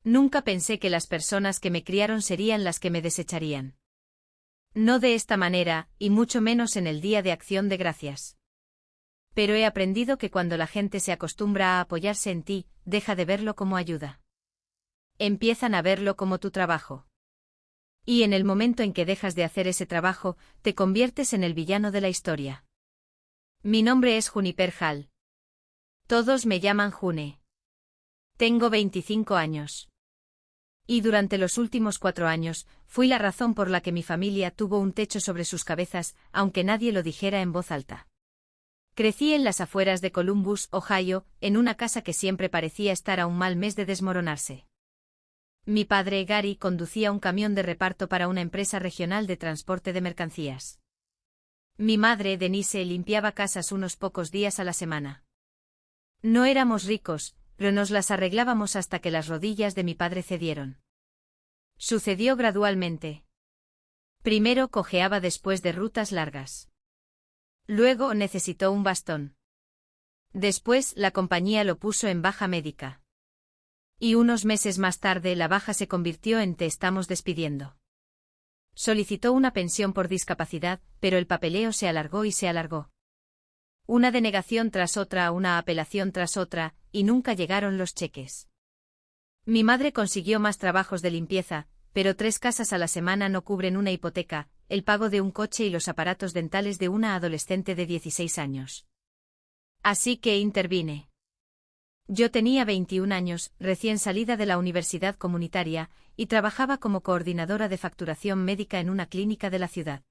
Nunca pensé que las personas que me criaron serían las que me desecharían. No de esta manera, y mucho menos en el Día de Acción de Gracias. Pero he aprendido que cuando la gente se acostumbra a apoyarse en ti, deja de verlo como ayuda. Empiezan a verlo como tu trabajo. Y en el momento en que dejas de hacer ese trabajo, te conviertes en el villano de la historia. Mi nombre es Juniper Hall. Todos me llaman June. Tengo 25 años. Y durante los últimos 4 años, fui la razón por la que mi familia tuvo un techo sobre sus cabezas, aunque nadie lo dijera en voz alta. Crecí en las afueras de Columbus, Ohio, en una casa que siempre parecía estar a un mal mes de desmoronarse. Mi padre, Gary, conducía un camión de reparto para una empresa regional de transporte de mercancías. Mi madre, Denise, limpiaba casas unos pocos días a la semana. No éramos ricos, pero nos las arreglábamos hasta que las rodillas de mi padre cedieron. Sucedió gradualmente. Primero cojeaba después de rutas largas. Luego necesitó un bastón. Después la compañía lo puso en baja médica. Y unos meses más tarde la baja se convirtió en te estamos despidiendo. Solicitó una pensión por discapacidad, pero el papeleo se alargó y se alargó. Una denegación tras otra, una apelación tras otra, y nunca llegaron los cheques. Mi madre consiguió más trabajos de limpieza, pero 3 casas a la semana no cubren una hipoteca, el pago de un coche y los aparatos dentales de una adolescente de 16 años. Así que intervine. Yo tenía 21 años, recién salida de la universidad comunitaria, y trabajaba como coordinadora de facturación médica en una clínica de la ciudad.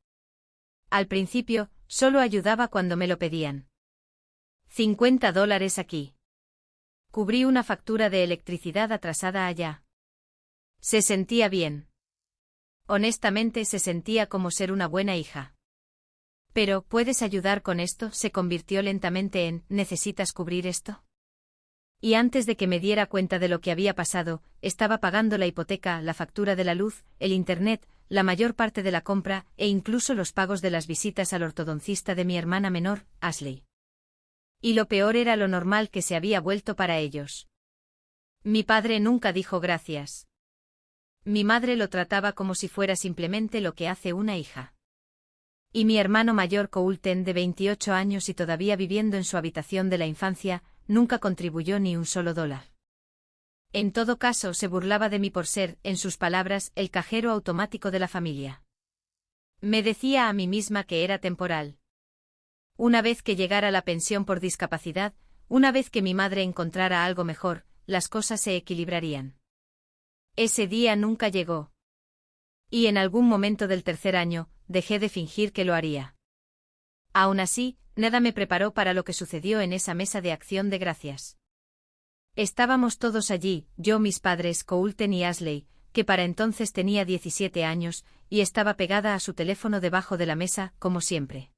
Al principio, solo ayudaba cuando me lo pedían. $50 aquí. Cubrí una factura de electricidad atrasada allá. Se sentía bien. Honestamente se sentía como ser una buena hija. Pero, ¿puedes ayudar con esto? Se convirtió lentamente en, ¿necesitas cubrir esto? Y antes de que me diera cuenta de lo que había pasado, estaba pagando la hipoteca, la factura de la luz, el internet, la mayor parte de la compra, e incluso los pagos de las visitas al ortodoncista de mi hermana menor, Ashley. Y lo peor era lo normal que se había vuelto para ellos. Mi padre nunca dijo gracias. Mi madre lo trataba como si fuera simplemente lo que hace una hija. Y mi hermano mayor Colton, de 28 años y todavía viviendo en su habitación de la infancia, nunca contribuyó ni un solo dólar. En todo caso, se burlaba de mí por ser, en sus palabras, el cajero automático de la familia. Me decía a mí misma que era temporal. Una vez que llegara la pensión por discapacidad, una vez que mi madre encontrara algo mejor, las cosas se equilibrarían. Ese día nunca llegó. Y en algún momento del 3er año, dejé de fingir que lo haría. Aún así, nada me preparó para lo que sucedió en esa mesa de acción de gracias. Estábamos todos allí, yo, mis padres, Colton y Ashley, que para entonces tenía 17 años, y estaba pegada a su teléfono debajo de la mesa, como siempre.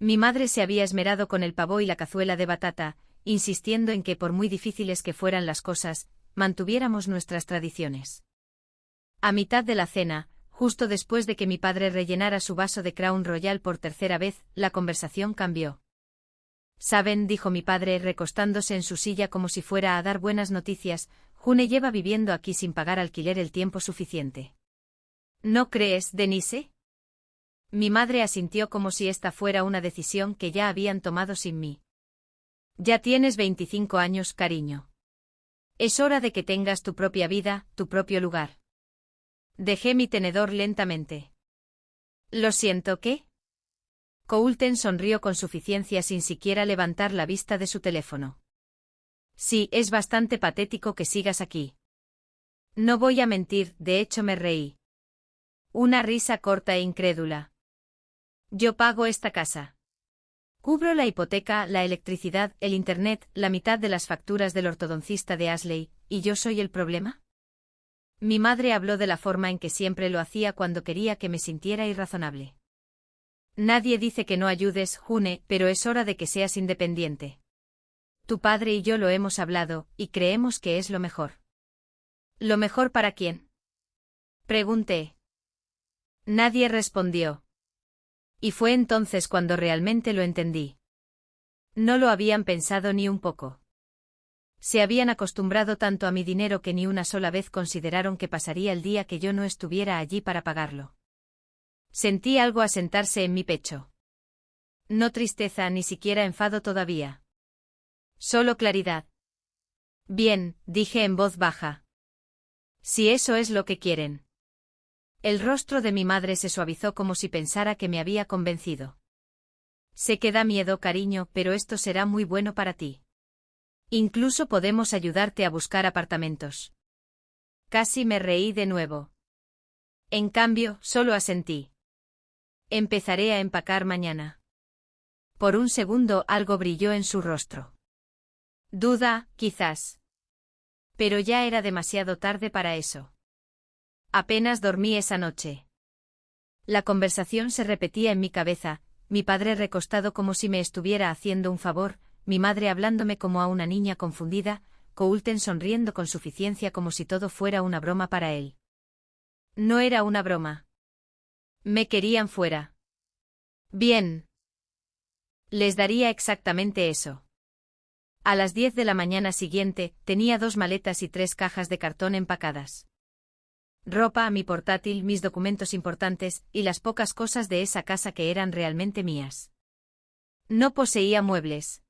Mi madre se había esmerado con el pavo y la cazuela de batata, insistiendo en que por muy difíciles que fueran las cosas, mantuviéramos nuestras tradiciones. A mitad de la cena, justo después de que mi padre rellenara su vaso de Crown Royal por 3ª vez, la conversación cambió. «Saben», dijo mi padre recostándose en su silla como si fuera a dar buenas noticias, «June lleva viviendo aquí sin pagar alquiler el tiempo suficiente». «¿No crees, Denise?» Mi madre asintió como si esta fuera una decisión que ya habían tomado sin mí. «Ya tienes 25 años, cariño. Es hora de que tengas tu propia vida, tu propio lugar». Dejé mi tenedor lentamente. «Lo siento, ¿qué?» Colton sonrió con suficiencia sin siquiera levantar la vista de su teléfono. «Sí, es bastante patético que sigas aquí. No voy a mentir, de hecho me reí. Una risa corta e incrédula. Yo pago esta casa. Cubro la hipoteca, la electricidad, el internet, la mitad de las facturas del ortodoncista de Ashley, ¿y yo soy el problema?» Mi madre habló de la forma en que siempre lo hacía cuando quería que me sintiera irrazonable. «Nadie dice que no ayudes, June, pero es hora de que seas independiente. Tu padre y yo lo hemos hablado, y creemos que es lo mejor». «¿Lo mejor para quién?», pregunté. Nadie respondió. Y fue entonces cuando realmente lo entendí. No lo habían pensado ni un poco. Se habían acostumbrado tanto a mi dinero que ni una sola vez consideraron que pasaría el día que yo no estuviera allí para pagarlo. Sentí algo asentarse en mi pecho. No tristeza, ni siquiera enfado todavía. Solo claridad. Bien, dije en voz baja. Si eso es lo que quieren. El rostro de mi madre se suavizó como si pensara que me había convencido. Sé que da miedo, cariño, pero esto será muy bueno para ti. Incluso podemos ayudarte a buscar apartamentos. Casi me reí de nuevo. En cambio, solo asentí. Empezaré a empacar mañana. Por un segundo algo brilló en su rostro. Duda, quizás. Pero ya era demasiado tarde para eso. Apenas dormí esa noche. La conversación se repetía en mi cabeza, mi padre recostado como si me estuviera haciendo un favor, mi madre hablándome como a una niña confundida, Coulter sonriendo con suficiencia como si todo fuera una broma para él. No era una broma. Me querían fuera. Bien. Les daría exactamente eso. A las 10 de la mañana siguiente, tenía 2 maletas y 3 cajas de cartón empacadas. Ropa, mi portátil, mis documentos importantes, y las pocas cosas de esa casa que eran realmente mías. No poseía muebles.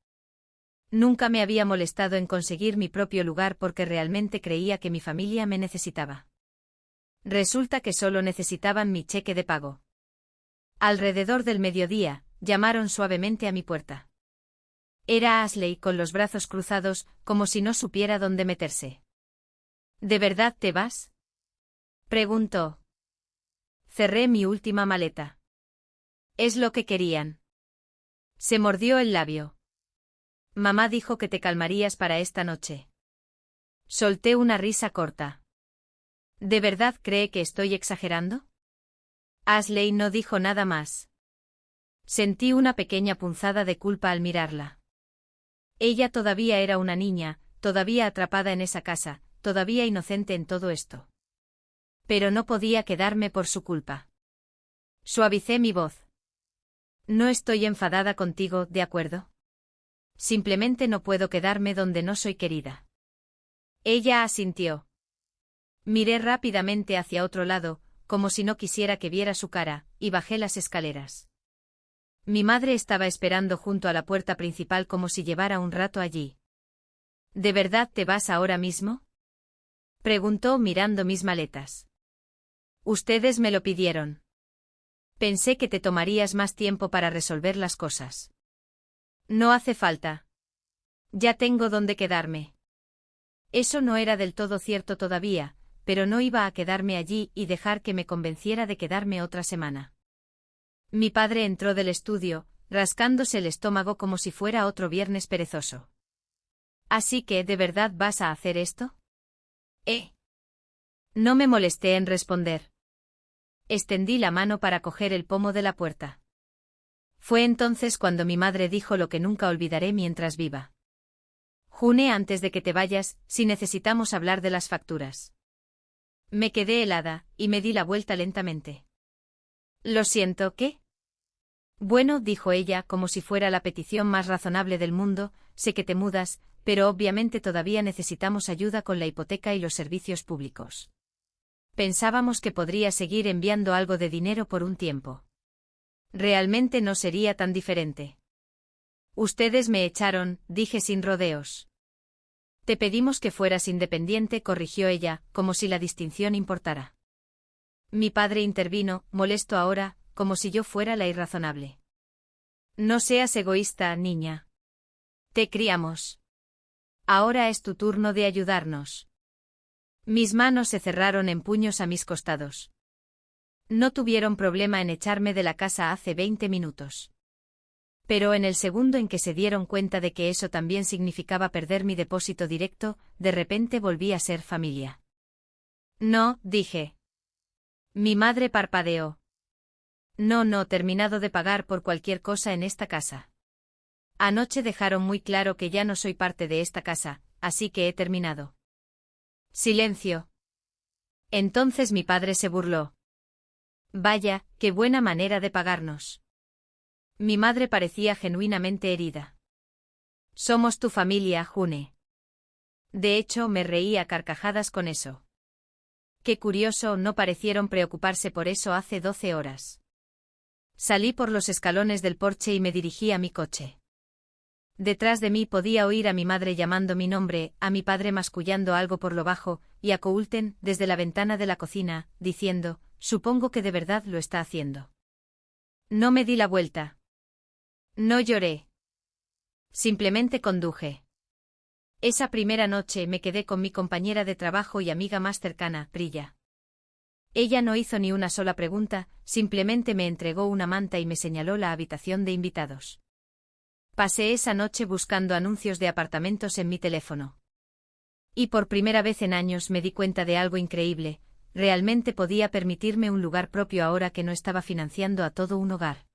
Nunca me había molestado en conseguir mi propio lugar porque realmente creía que mi familia me necesitaba. Resulta que solo necesitaban mi cheque de pago. Alrededor del mediodía, llamaron suavemente a mi puerta. Era Ashley con los brazos cruzados, como si no supiera dónde meterse. ¿De verdad te vas? Preguntó. Cerré mi última maleta. Es lo que querían. Se mordió el labio. Mamá dijo que te calmarías para esta noche. Solté una risa corta. ¿De verdad cree que estoy exagerando? Ashley no dijo nada más. Sentí una pequeña punzada de culpa al mirarla. Ella todavía era una niña, todavía atrapada en esa casa, todavía inocente en todo esto. Pero no podía quedarme por su culpa. Suavicé mi voz. No estoy enfadada contigo, ¿de acuerdo? Simplemente no puedo quedarme donde no soy querida. Ella asintió. Miré rápidamente hacia otro lado, como si no quisiera que viera su cara, y bajé las escaleras. Mi madre estaba esperando junto a la puerta principal como si llevara un rato allí. ¿De verdad te vas ahora mismo? Preguntó mirando mis maletas. Ustedes me lo pidieron. Pensé que te tomarías más tiempo para resolver las cosas. No hace falta. Ya tengo dónde quedarme. Eso no era del todo cierto todavía, pero no iba a quedarme allí y dejar que me convenciera de quedarme otra semana. Mi padre entró del estudio, rascándose el estómago como si fuera otro viernes perezoso. ¿Así que, de verdad vas a hacer esto? No me molesté en responder. Extendí la mano para coger el pomo de la puerta. Fue entonces cuando mi madre dijo lo que nunca olvidaré mientras viva. June, antes de que te vayas, si necesitamos hablar de las facturas. Me quedé helada, y me di la vuelta lentamente. Lo siento, ¿qué? Bueno, dijo ella, como si fuera la petición más razonable del mundo, sé que te mudas, pero obviamente todavía necesitamos ayuda con la hipoteca y los servicios públicos. Pensábamos que podría seguir enviando algo de dinero por un tiempo. Realmente no sería tan diferente. Ustedes me echaron, dije sin rodeos. Te pedimos que fueras independiente, corrigió ella, como si la distinción importara. Mi padre intervino, molesto ahora, como si yo fuera la irrazonable. No seas egoísta, niña. Te criamos. Ahora es tu turno de ayudarnos. Mis manos se cerraron en puños a mis costados. No tuvieron problema en echarme de la casa hace 20 minutos. Pero en el segundo en que se dieron cuenta de que eso también significaba perder mi depósito directo, de repente volví a ser familia. No, dije. Mi madre parpadeó. No, terminado de pagar por cualquier cosa en esta casa. Anoche dejaron muy claro que ya no soy parte de esta casa, así que he terminado. Silencio. Entonces mi padre se burló. Vaya, qué buena manera de pagarnos. Mi madre parecía genuinamente herida. Somos tu familia, June. De hecho, me reí a carcajadas con eso. Qué curioso, no parecieron preocuparse por eso hace 12 horas. Salí por los escalones del porche y me dirigí a mi coche. Detrás de mí podía oír a mi madre llamando mi nombre, a mi padre mascullando algo por lo bajo, y a Coulten, desde la ventana de la cocina, diciendo, supongo que de verdad lo está haciendo. No me di la vuelta. No lloré. Simplemente conduje. Esa primera noche me quedé con mi compañera de trabajo y amiga más cercana, Priya. Ella no hizo ni una sola pregunta, simplemente me entregó una manta y me señaló la habitación de invitados. Pasé esa noche buscando anuncios de apartamentos en mi teléfono. Y por primera vez en años me di cuenta de algo increíble, realmente podía permitirme un lugar propio ahora que no estaba financiando a todo un hogar.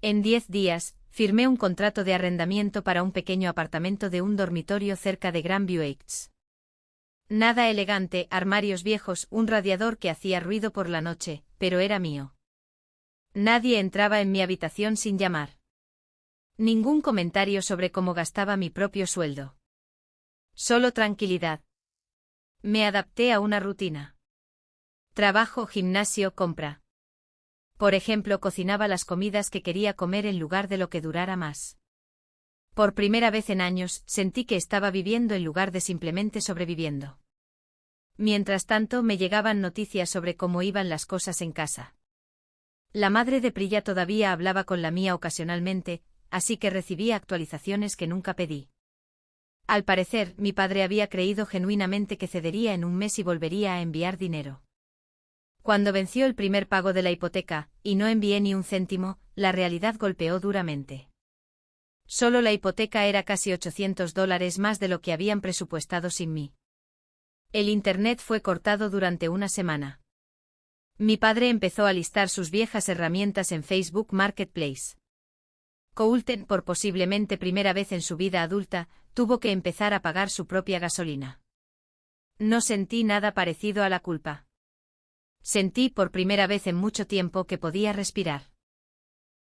En 10 días, firmé un contrato de arrendamiento para un pequeño apartamento de un dormitorio cerca de Grandview Heights. Nada elegante, armarios viejos, un radiador que hacía ruido por la noche, pero era mío. Nadie entraba en mi habitación sin llamar. Ningún comentario sobre cómo gastaba mi propio sueldo. Solo tranquilidad. Me adapté a una rutina. Trabajo, gimnasio, compra. Por ejemplo, cocinaba las comidas que quería comer en lugar de lo que durara más. Por primera vez en años, sentí que estaba viviendo en lugar de simplemente sobreviviendo. Mientras tanto, me llegaban noticias sobre cómo iban las cosas en casa. La madre de Priya todavía hablaba con la mía ocasionalmente, así que recibía actualizaciones que nunca pedí. Al parecer, mi padre había creído genuinamente que cedería en un mes y volvería a enviar dinero. Cuando venció el primer pago de la hipoteca, y no envié ni un céntimo, la realidad golpeó duramente. Solo la hipoteca era casi $800 más de lo que habían presupuestado sin mí. El internet fue cortado durante una semana. Mi padre empezó a listar sus viejas herramientas en Facebook Marketplace. Coulten, por posiblemente primera vez en su vida adulta, tuvo que empezar a pagar su propia gasolina. No sentí nada parecido a la culpa. Sentí por primera vez en mucho tiempo que podía respirar.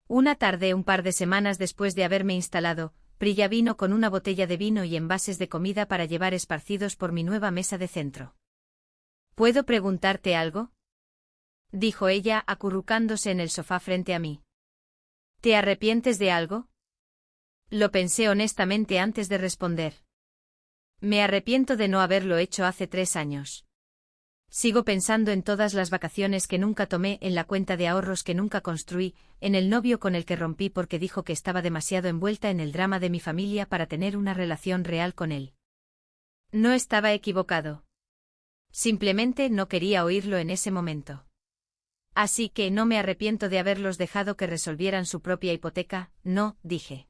Una tarde, un par de semanas después de haberme instalado, Priya vino con una botella de vino y envases de comida para llevar esparcidos por mi nueva mesa de centro. ¿Puedo preguntarte algo?, dijo ella, acurrucándose en el sofá frente a mí. ¿Te arrepientes de algo? Lo pensé honestamente antes de responder. Me arrepiento de no haberlo hecho hace 3 años. Sigo pensando en todas las vacaciones que nunca tomé, en la cuenta de ahorros que nunca construí, en el novio con el que rompí porque dijo que estaba demasiado envuelta en el drama de mi familia para tener una relación real con él. No estaba equivocado. Simplemente no quería oírlo en ese momento. Así que no me arrepiento de haberlos dejado que resolvieran su propia hipoteca, no, dije.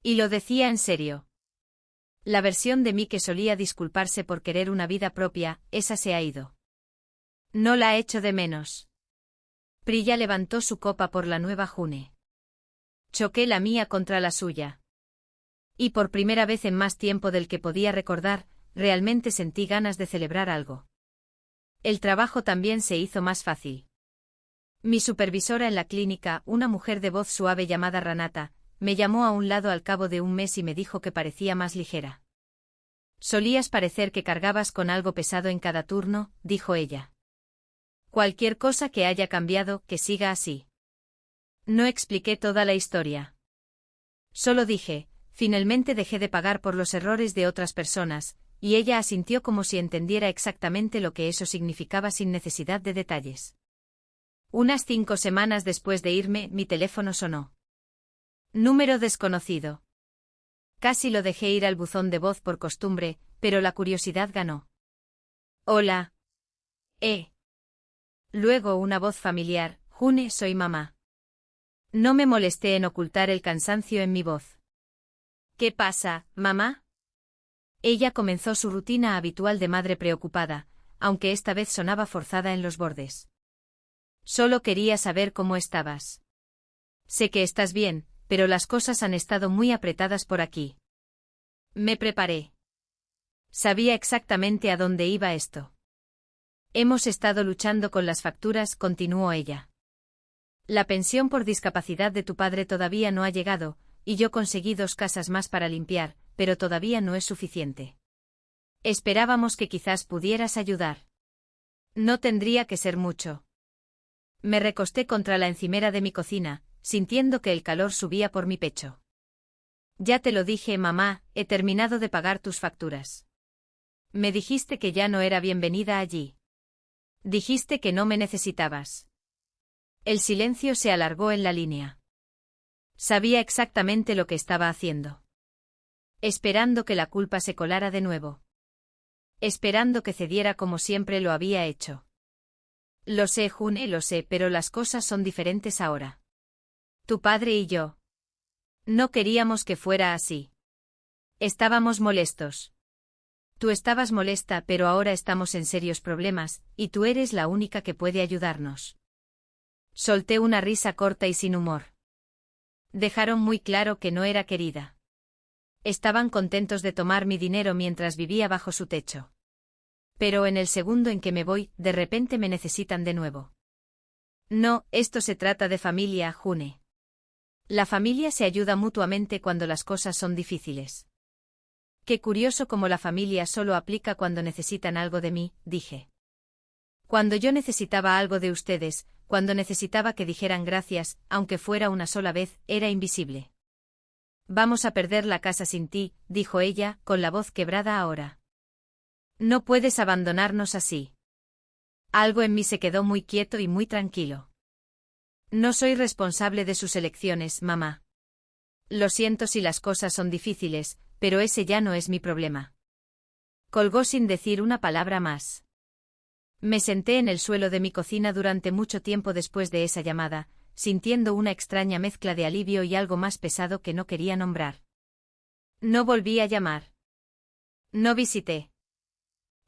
Y lo decía en serio. La versión de mí que solía disculparse por querer una vida propia, esa se ha ido. No la echo de menos. Priya levantó su copa por la nueva June. Choqué la mía contra la suya. Y por primera vez en más tiempo del que podía recordar, realmente sentí ganas de celebrar algo. El trabajo también se hizo más fácil. Mi supervisora en la clínica, una mujer de voz suave llamada Ranata, me llamó a un lado al cabo de un mes y me dijo que parecía más ligera. Solías parecer que cargabas con algo pesado en cada turno, dijo ella. Cualquier cosa que haya cambiado, que siga así. No expliqué toda la historia. Solo dije, finalmente dejé de pagar por los errores de otras personas, y ella asintió como si entendiera exactamente lo que eso significaba sin necesidad de detalles. Unas 5 semanas después de irme, mi teléfono sonó. Número desconocido. Casi lo dejé ir al buzón de voz por costumbre, pero la curiosidad ganó. Hola. Luego una voz familiar, June, soy mamá. No me molesté en ocultar el cansancio en mi voz. ¿Qué pasa, mamá? Ella comenzó su rutina habitual de madre preocupada, aunque esta vez sonaba forzada en los bordes. Solo quería saber cómo estabas. Sé que estás bien, pero las cosas han estado muy apretadas por aquí. Me preparé. Sabía exactamente a dónde iba esto. Hemos estado luchando con las facturas, continuó ella. La pensión por discapacidad de tu padre todavía no ha llegado, y yo conseguí 2 casas más para limpiar, pero todavía no es suficiente. Esperábamos que quizás pudieras ayudar. No tendría que ser mucho. Me recosté contra la encimera de mi cocina, sintiendo que el calor subía por mi pecho. Ya te lo dije, mamá, he terminado de pagar tus facturas. Me dijiste que ya no era bienvenida allí. Dijiste que no me necesitabas. El silencio se alargó en la línea. Sabía exactamente lo que estaba haciendo. Esperando que la culpa se colara de nuevo. Esperando que cediera como siempre lo había hecho. Lo sé, June, lo sé, pero las cosas son diferentes ahora. Tu padre y yo. No queríamos que fuera así. Estábamos molestos. Tú estabas molesta, pero ahora estamos en serios problemas, y tú eres la única que puede ayudarnos. Solté una risa corta y sin humor. Dejaron muy claro que no era querida. Estaban contentos de tomar mi dinero mientras vivía bajo su techo. Pero en el segundo en que me voy, de repente me necesitan de nuevo. No, esto se trata de familia, June. La familia se ayuda mutuamente cuando las cosas son difíciles. Qué curioso cómo la familia solo aplica cuando necesitan algo de mí, dije. Cuando yo necesitaba algo de ustedes, cuando necesitaba que dijeran gracias, aunque fuera una sola vez, era invisible. Vamos a perder la casa sin ti, dijo ella, con la voz quebrada ahora. No puedes abandonarnos así. Algo en mí se quedó muy quieto y muy tranquilo. No soy responsable de sus elecciones, mamá. Lo siento si las cosas son difíciles, pero ese ya no es mi problema. Colgó sin decir una palabra más. Me senté en el suelo de mi cocina durante mucho tiempo después de esa llamada, sintiendo una extraña mezcla de alivio y algo más pesado que no quería nombrar. No volví a llamar. No visité.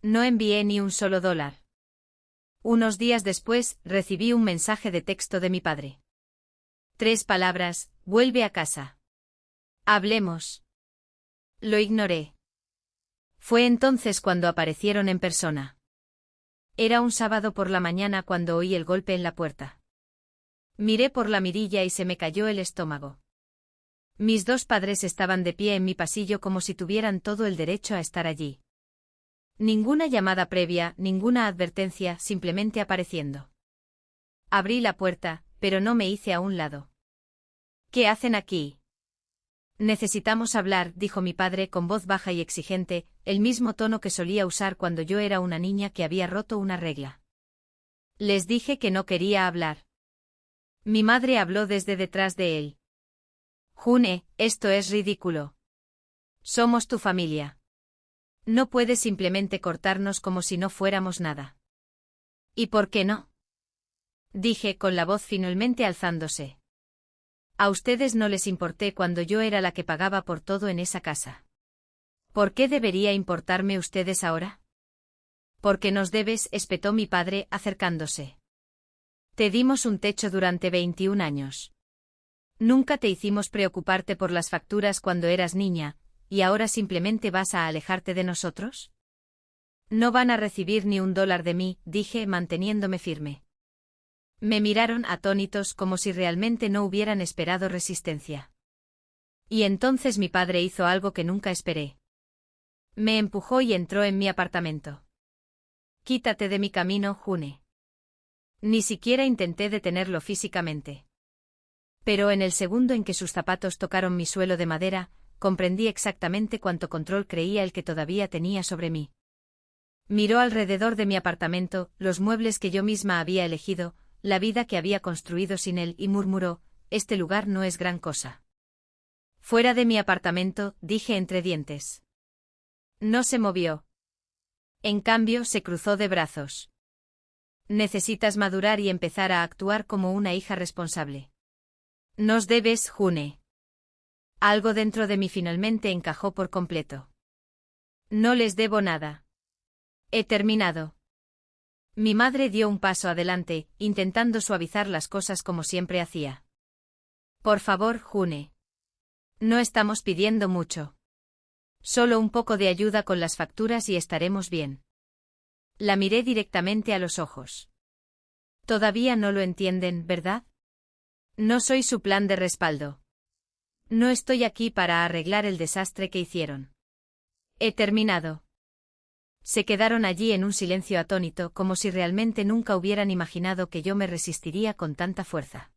No envié ni un solo dólar. Unos días después, recibí un mensaje de texto de mi padre. 3 palabras: vuelve a casa. Hablemos. Lo ignoré. Fue entonces cuando aparecieron en persona. Era un sábado por la mañana cuando oí el golpe en la puerta. Miré por la mirilla y se me cayó el estómago. Mis 2 padres estaban de pie en mi pasillo como si tuvieran todo el derecho a estar allí. Ninguna llamada previa, ninguna advertencia, simplemente apareciendo. Abrí la puerta, pero no me hice a un lado. ¿Qué hacen aquí? Necesitamos hablar, dijo mi padre con voz baja y exigente, el mismo tono que solía usar cuando yo era una niña que había roto una regla. Les dije que no quería hablar. Mi madre habló desde detrás de él. June, esto es ridículo. Somos tu familia. No puedes simplemente cortarnos como si no fuéramos nada. ¿Y por qué no? Dije con la voz finalmente alzándose. A ustedes no les importé cuando yo era la que pagaba por todo en esa casa. ¿Por qué debería importarme ustedes ahora? Porque nos debes, espetó mi padre, acercándose. Te dimos un techo durante 21 años. Nunca te hicimos preocuparte por las facturas cuando eras niña, ¿y ahora simplemente vas a alejarte de nosotros? No van a recibir ni un dólar de mí, dije manteniéndome firme. Me miraron atónitos como si realmente no hubieran esperado resistencia. Y entonces mi padre hizo algo que nunca esperé. Me empujó y entró en mi apartamento. Quítate de mi camino, June. Ni siquiera intenté detenerlo físicamente. Pero en el segundo en que sus zapatos tocaron mi suelo de madera, comprendí exactamente cuánto control creía el que todavía tenía sobre mí. Miró alrededor de mi apartamento, los muebles que yo misma había elegido, la vida que había construido sin él y murmuró, este lugar no es gran cosa. Fuera de mi apartamento, dije entre dientes. No se movió. En cambio, se cruzó de brazos. Necesitas madurar y empezar a actuar como una hija responsable. Nos debes, June. Algo dentro de mí finalmente encajó por completo. No les debo nada. He terminado. Mi madre dio un paso adelante, intentando suavizar las cosas como siempre hacía. Por favor, June. No estamos pidiendo mucho. Solo un poco de ayuda con las facturas y estaremos bien. La miré directamente a los ojos. Todavía no lo entienden, ¿verdad? No soy su plan de respaldo. No estoy aquí para arreglar el desastre que hicieron. He terminado. Se quedaron allí en un silencio atónito, como si realmente nunca hubieran imaginado que yo me resistiría con tanta fuerza.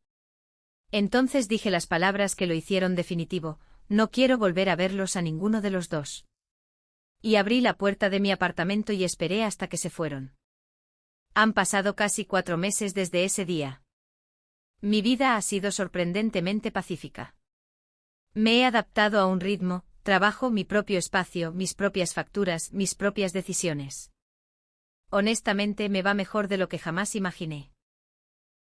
Entonces dije las palabras que lo hicieron definitivo: no quiero volver a verlos a ninguno de los dos. Y abrí la puerta de mi apartamento y esperé hasta que se fueron. Han pasado casi 4 meses desde ese día. Mi vida ha sido sorprendentemente pacífica. Me he adaptado a un ritmo, trabajo mi propio espacio, mis propias facturas, mis propias decisiones. Honestamente me va mejor de lo que jamás imaginé.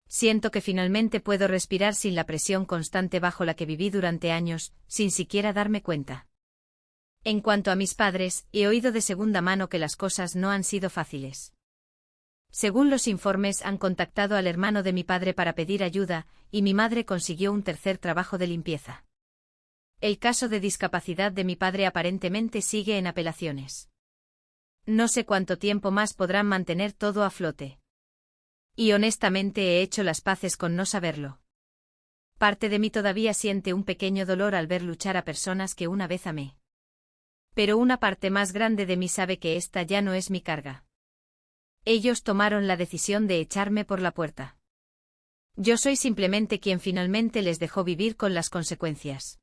Siento que finalmente puedo respirar sin la presión constante bajo la que viví durante años, sin siquiera darme cuenta. En cuanto a mis padres, he oído de segunda mano que las cosas no han sido fáciles. Según los informes, han contactado al hermano de mi padre para pedir ayuda, y mi madre consiguió un tercer trabajo de limpieza. El caso de discapacidad de mi padre aparentemente sigue en apelaciones. No sé cuánto tiempo más podrán mantener todo a flote. Y honestamente he hecho las paces con no saberlo. Parte de mí todavía siente un pequeño dolor al ver luchar a personas que una vez amé. Pero una parte más grande de mí sabe que esta ya no es mi carga. Ellos tomaron la decisión de echarme por la puerta. Yo soy simplemente quien finalmente les dejó vivir con las consecuencias.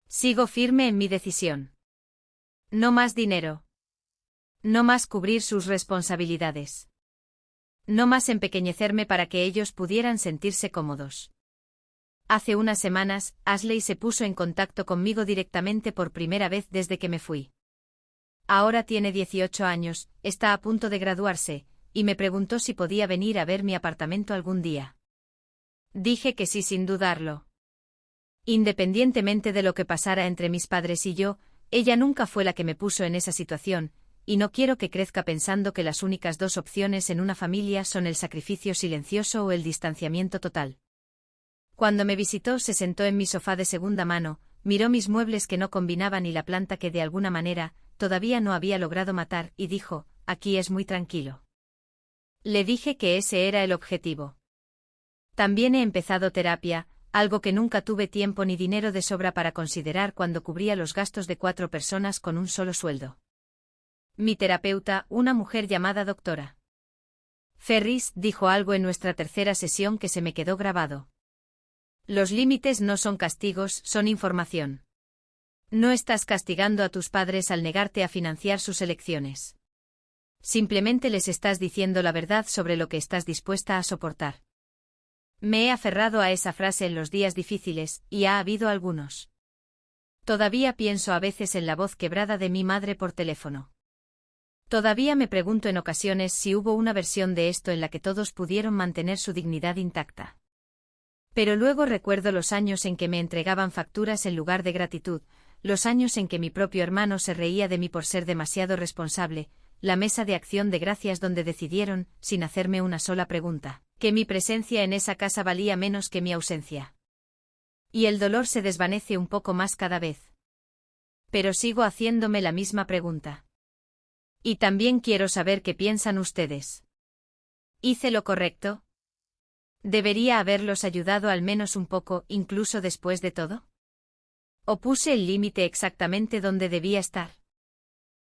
Sigo firme en mi decisión. No más dinero. No más cubrir sus responsabilidades. No más empequeñecerme para que ellos pudieran sentirse cómodos. Hace unas semanas, Ashley se puso en contacto conmigo directamente por primera vez desde que me fui. Ahora tiene 18 años, está a punto de graduarse, y me preguntó si podía venir a ver mi apartamento algún día. Dije que sí sin dudarlo. Independientemente de lo que pasara entre mis padres y yo, ella nunca fue la que me puso en esa situación, y no quiero que crezca pensando que las únicas dos opciones en una familia son el sacrificio silencioso o el distanciamiento total. Cuando me visitó se sentó en mi sofá de segunda mano, miró mis muebles que no combinaban y la planta que de alguna manera todavía no había logrado matar, y dijo: aquí es muy tranquilo. Le dije que ese era el objetivo. También he empezado terapia, algo que nunca tuve tiempo ni dinero de sobra para considerar cuando cubría los gastos de 4 personas con un solo sueldo. Mi terapeuta, una mujer llamada Dra. Ferris, dijo algo en nuestra tercera sesión que se me quedó grabado. Los límites no son castigos, son información. No estás castigando a tus padres al negarte a financiar sus elecciones. Simplemente les estás diciendo la verdad sobre lo que estás dispuesta a soportar. Me he aferrado a esa frase en los días difíciles, y ha habido algunos. Todavía pienso a veces en la voz quebrada de mi madre por teléfono. Todavía me pregunto en ocasiones si hubo una versión de esto en la que todos pudieron mantener su dignidad intacta. Pero luego recuerdo los años en que me entregaban facturas en lugar de gratitud, los años en que mi propio hermano se reía de mí por ser demasiado responsable, la mesa de acción de gracias donde decidieron, sin hacerme una sola pregunta, que mi presencia en esa casa valía menos que mi ausencia. Y el dolor se desvanece un poco más cada vez. Pero sigo haciéndome la misma pregunta. Y también quiero saber qué piensan ustedes. ¿Hice lo correcto? ¿Debería haberlos ayudado al menos un poco, incluso después de todo? ¿O puse el límite exactamente donde debía estar?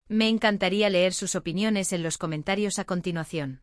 Me encantaría leer sus opiniones en los comentarios a continuación.